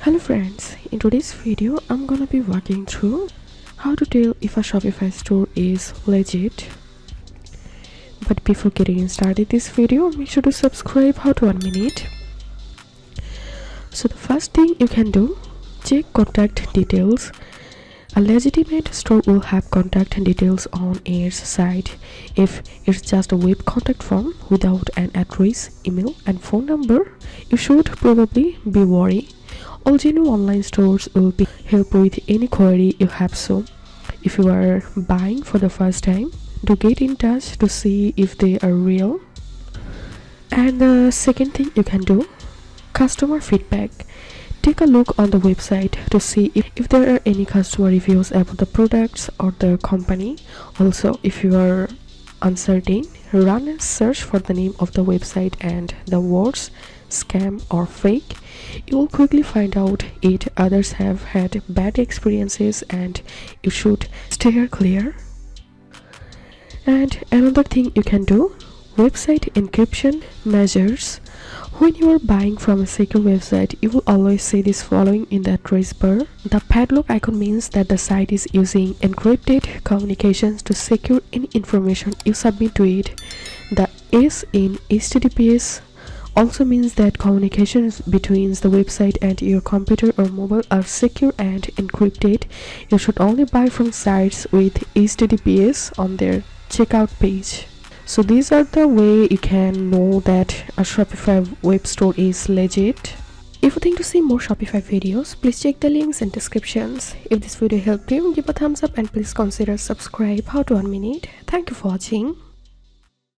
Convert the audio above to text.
Hello friends, in today's video I'm gonna be walking through how to tell if a Shopify store is legit. But before getting started this video, make sure to subscribe. How to 1 minute. So the first thing you can do, check contact details. A legitimate store will have contact details on its site. If it's just a web contact form without an address, email and phone number, you should probably be worried. All genuine online stores will be help with any query you have. So if you are buying for the first time, do get in touch to see if they are real. And the second thing you can do, customer feedback. Take a look on the website to see if there are any customer reviews about the products or the company. Also, if you are uncertain, run a search for the name of the website and the words scam or fake. You will quickly find out if others have had bad experiences and you should steer clear. And another thing you can do, website encryption measures. When you are buying from a secure website, you will always see this following in the address bar. The padlock icon means that the site is using encrypted communications to secure any information you submit to it. The S in HTTPS also means that communications between the website and your computer or mobile are secure and encrypted. You should only buy from sites with HTTPS on their checkout page. So these are the way you can know that a Shopify web store is legit. If you think to see more Shopify videos, please check the links in descriptions. If this video helped you, give a thumbs up and please consider subscribe. How to 1 minute. Thank you for watching.